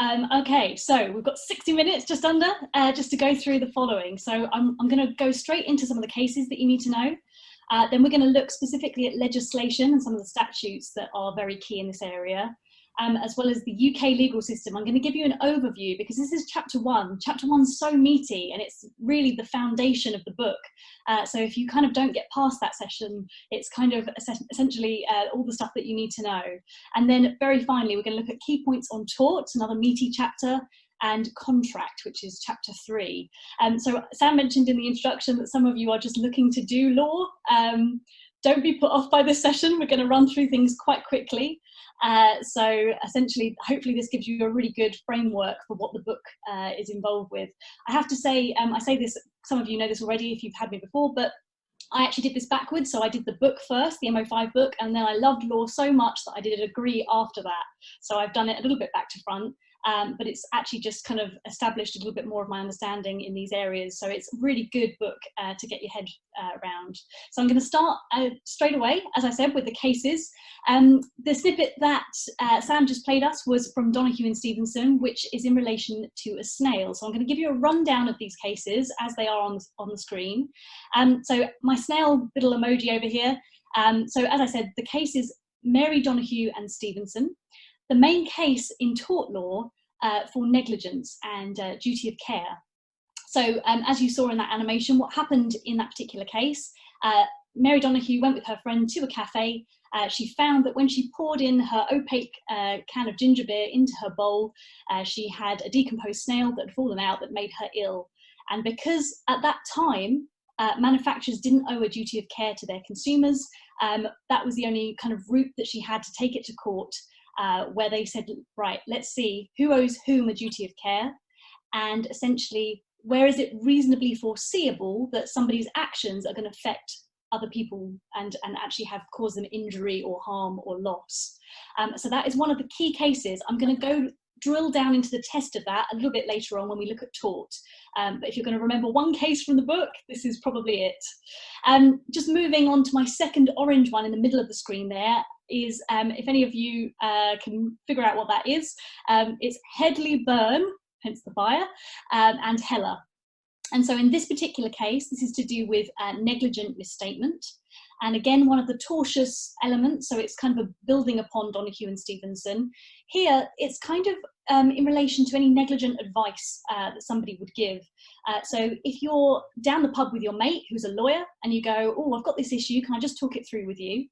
Okay, so we've got 60 minutes just under, just to go through the following. So I'm going to go straight into some of the cases that you need to know. Then we're going to look specifically at legislation and some of the statutes that are very key in this area, as well as the UK legal system. I'm going to give you an overview because this is chapter one. Chapter one's so meaty and it's really the foundation of the book. So if you kind of don't get past that session, it's kind of essentially all the stuff that you need to know. And then very finally, we're going to look at key points on tort, another meaty chapter, and contract, which is chapter 3. So Sam mentioned in the introduction that some of you are just looking to do law. Don't be put off by this session. We're going to run through things quite quickly. So essentially, hopefully this gives you a really good framework for what the book is involved with. I have to say, I say this, some of you know this already if you've had me before, but I actually did this backwards. So I did the book first, the M05 book, and then I loved law so much that I did a degree after that. So I've done it a little bit back to front. But it's actually just kind of established a little bit more of my understanding in these areas. So it's a really good book to get your head around. So I'm going to start straight away, as I said, with the cases. The snippet that Sam just played us was from Donoghue and Stevenson, which is in relation to a snail. So I'm going to give you a rundown of these cases as they are on the screen. So my snail little emoji over here. So as I said, the case is Mary Donoghue and Stevenson. The main case in tort law for negligence and duty of care. So as you saw in that animation, what happened in that particular case, Mary Donoghue went with her friend to a cafe. She found that when she poured in her opaque can of ginger beer into her bowl, she had a decomposed snail that had fallen out that made her ill. And because at that time, manufacturers didn't owe a duty of care to their consumers, that was the only kind of route that she had to take it to court. Where they said, right, let's see who owes whom a duty of care, and essentially where is it reasonably foreseeable that somebody's actions are going to affect other people and actually have caused them injury or harm or loss. So that is one of the key cases. I'm going to go drill down into the test of that a little bit later on when we look at tort. But if you're going to remember one case from the book, this is probably it. Just moving on to my second orange one in the middle of the screen there is, if any of you can figure out what that is, it's Headley Byrne, hence the fire, and Heller. And so in this particular case, this is to do with negligent misstatement. And again, one of the tortious elements, so it's kind of a building upon Donoghue and Stevenson. Here, it's kind of in relation to any negligent advice that somebody would give. So if you're down the pub with your mate who's a lawyer and you go, oh, I've got this issue, can I just talk it through with you?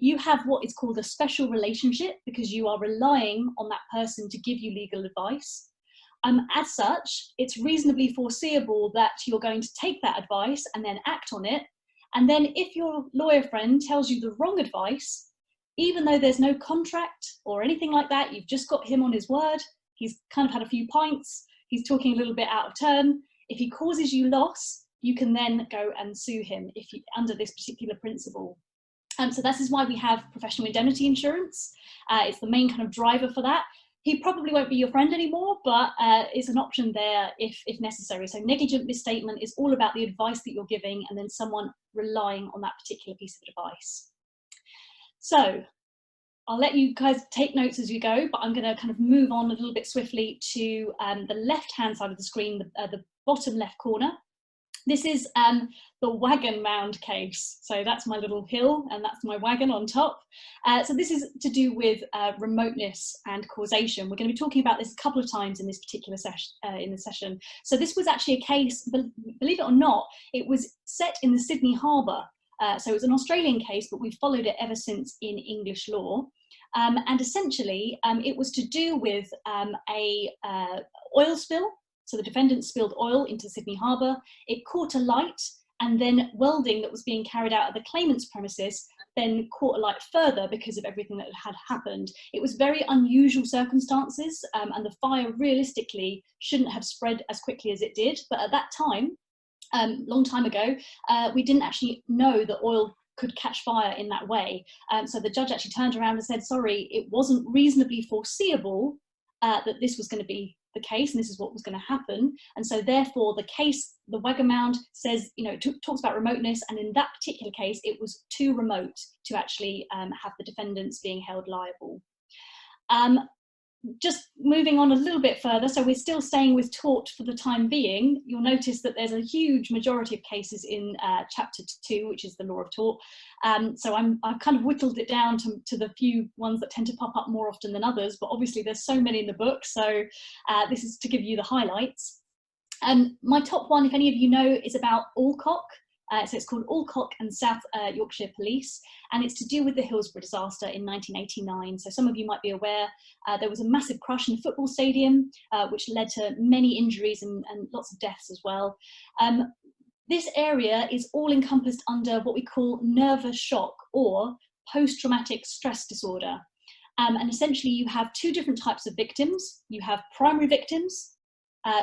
You have what is called a special relationship because you are relying on that person to give you legal advice. As such, it's reasonably foreseeable that you're going to take that advice and then act on it. And then if your lawyer friend tells you the wrong advice, even though there's no contract or anything like that, you've just got him on his word, he's kind of had a few pints, he's talking a little bit out of turn. If he causes you loss, you can then go and sue him under this particular principle. So this is why we have professional indemnity insurance. It's the main kind of driver for that. He probably won't be your friend anymore, but it's an option there if necessary. So negligent misstatement is all about the advice that you're giving and then someone relying on that particular piece of advice. So I'll let you guys take notes as you go, but I'm going to kind of move on a little bit swiftly to the left-hand side of the screen, the bottom left corner. This is the wagon mound case. So that's my little hill and that's my wagon on top. So this is to do with remoteness and causation. We're going to be talking about this a couple of times in this particular session. So this was actually a case, believe it or not, it was set in the Sydney Harbour. So it was an Australian case, but we've followed it ever since in English law. And essentially, it was to do with a oil spill. So the defendant spilled oil into Sydney Harbour, it caught alight, and then welding that was being carried out at the claimant's premises then caught alight further because of everything that had happened. It was very unusual circumstances, and the fire realistically shouldn't have spread as quickly as it did. But at that time, long time ago, we didn't actually know that oil could catch fire in that way. So the judge actually turned around and said, sorry, it wasn't reasonably foreseeable that this was going to be the case and this is what was going to happen. And so therefore the case, the wagon mound says, you know, talks about remoteness, and in that particular case it was too remote to actually have the defendants being held liable. just moving on a little bit further, so we're still staying with tort for the time being. You'll notice that there's a huge majority of cases in chapter 2, which is the law of tort. So I've kind of whittled it down to the few ones that tend to pop up more often than others, but obviously there's so many in the book, so this is to give you the highlights. My top one, if any of you know, is about Alcock. So it's called Alcock and South Yorkshire Police, and it's to do with the Hillsborough disaster in 1989. So some of you might be aware there was a massive crash in a football stadium, which led to many injuries and lots of deaths as well. This area is all encompassed under what we call nervous shock or post-traumatic stress disorder. And essentially you have two different types of victims. You have primary victims,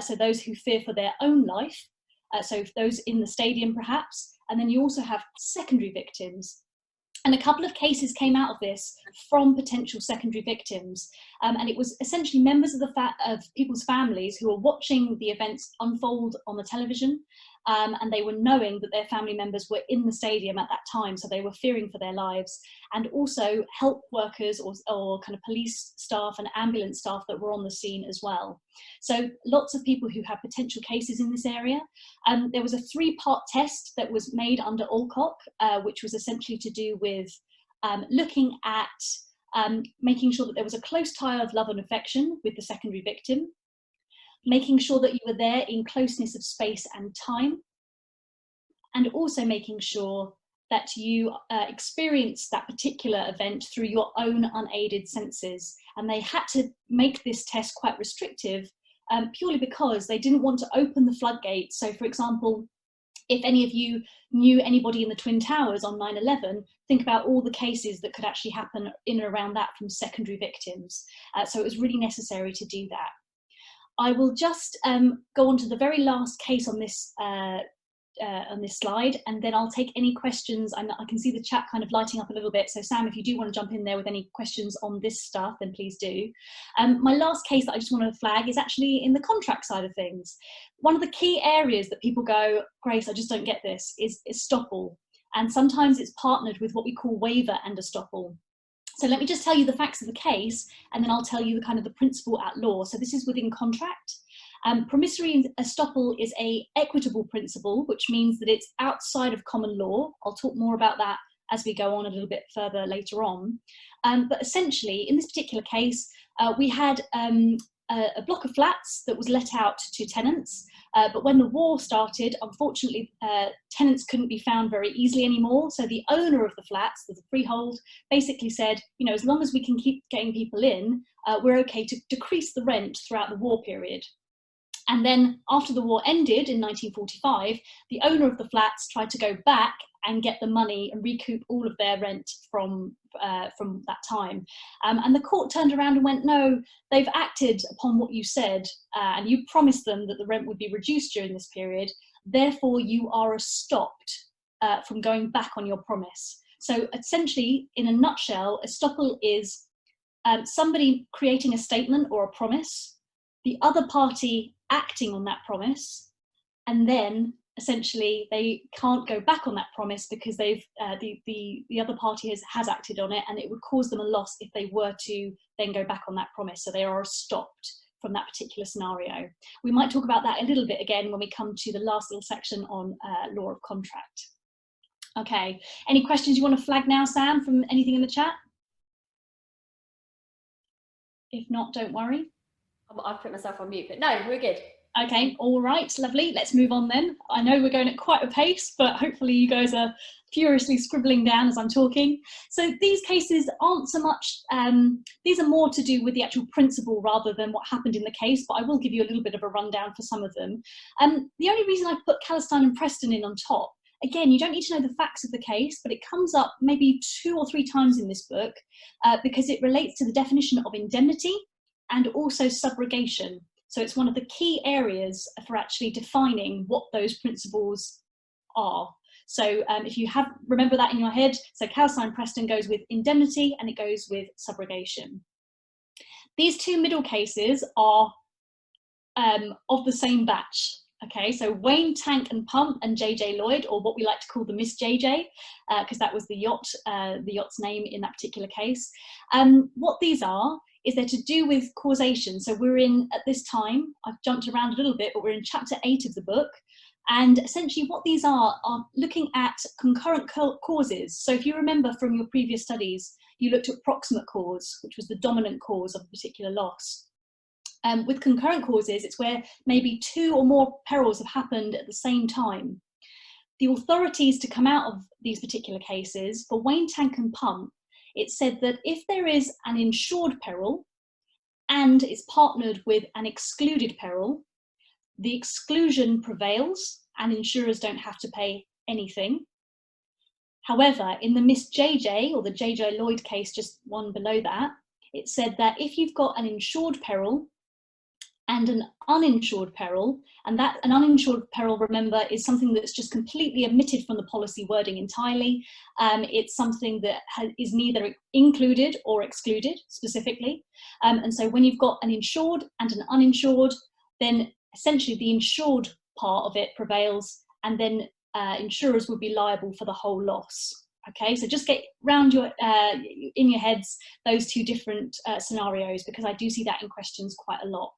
so those who fear for their own life, so those in the stadium perhaps, and then you also have secondary victims. And a couple of cases came out of this from potential secondary victims, and it was essentially members of people's families who were watching the events unfold on the television, and they were knowing that their family members were in the stadium at that time, so they were fearing for their lives, and also help workers or kind of police staff and ambulance staff that were on the scene as well. So lots of people who have potential cases in this area. There was a 3-part test that was made under Alcock, which was essentially to do with looking at making sure that there was a close tie of love and affection with the secondary victim, making sure that you were there in closeness of space and time, and also making sure that you experienced that particular event through your own unaided senses. And they had to make this test quite restrictive purely because they didn't want to open the floodgates. So for example, if any of you knew anybody in the Twin Towers on 9/11, think about all the cases that could actually happen in and around that from secondary victims. So it was really necessary to do that. I will just go on to the very last case on this slide, and then I'll take any questions. I can see the chat kind of lighting up a little bit, so Sam, if you do want to jump in there with any questions on this stuff, then please do. My last case that I just want to flag is actually in the contract side of things. One of the key areas that people go, Grace, I just don't get this, is estoppel, and sometimes it's partnered with what we call waiver and estoppel. So let me just tell you the facts of the case, and then I'll tell you the kind of the principle at law. So this is within contract. Promissory estoppel is an equitable principle, which means that it's outside of common law. I'll talk more about that as we go on a little bit further later on. But essentially, in this particular case, we had a block of flats that was let out to tenants. But when the war started, unfortunately, tenants couldn't be found very easily anymore. So the owner of the flats, the freehold, basically said, you know, as long as we can keep getting people in, we're okay to decrease the rent throughout the war period. And then after the war ended in 1945, the owner of the flats tried to go back and get the money and recoup all of their rent from that time. And the court turned around and went, no, they've acted upon what you said, and you promised them that the rent would be reduced during this period. Therefore, you are stopped from going back on your promise. So essentially, in a nutshell, estoppel is somebody creating a statement or a promise, the other party acting on that promise, and then essentially they can't go back on that promise because they've the other party has acted on it, and it would cause them a loss if they were to then go back on that promise. So they are stopped from that particular scenario. We might talk about that a little bit again when we come to the last little section on law of contract. Okay, any questions you want to flag now, Sam, from anything in the chat? If not, don't worry. I've put myself on mute, but no, we're good. Okay, all right, lovely. Let's move on then. I know we're going at quite a pace, but hopefully you guys are furiously scribbling down as I'm talking. So these cases aren't so much, these are more to do with the actual principle rather than what happened in the case, but I will give you a little bit of a rundown for some of them. The only reason I put Calistine and Preston in on top, again, you don't need to know the facts of the case, but it comes up maybe 2 or 3 times in this book because it relates to the definition of indemnity and also subrogation. So it's one of the key areas for actually defining what those principles are. So if you remember that in your head, so Calistine Preston goes with indemnity and it goes with subrogation. These 2 middle cases are of the same batch. Okay, so Wayne Tank and Pump and JJ Lloyd, or what we like to call the Miss JJ, because that was the yacht's name in that particular case. What these are is they're to do with causation. So we're in, at this time, I've jumped around a little bit, but we're in chapter 8 of the book. And essentially what these are looking at concurrent causes. So if you remember from your previous studies, you looked at proximate cause, which was the dominant cause of a particular loss. With concurrent causes, it's where maybe 2 or more perils have happened at the same time. The authorities to come out of these particular cases, for Wayne Tank and Pump, it said that if there is an insured peril and it's partnered with an excluded peril, the exclusion prevails and insurers don't have to pay anything. However, in the Miss JJ, or the JJ Lloyd case, just one below that, it said that if you've got an insured peril and an uninsured peril, and that an uninsured peril, remember, is something that's just completely omitted from the policy wording entirely. It's something that is neither included or excluded specifically. And so when you've got an insured and an uninsured, then essentially the insured part of it prevails, and then insurers would be liable for the whole loss. Okay, so just get round your in your heads those 2 different scenarios, because I do see that in questions quite a lot.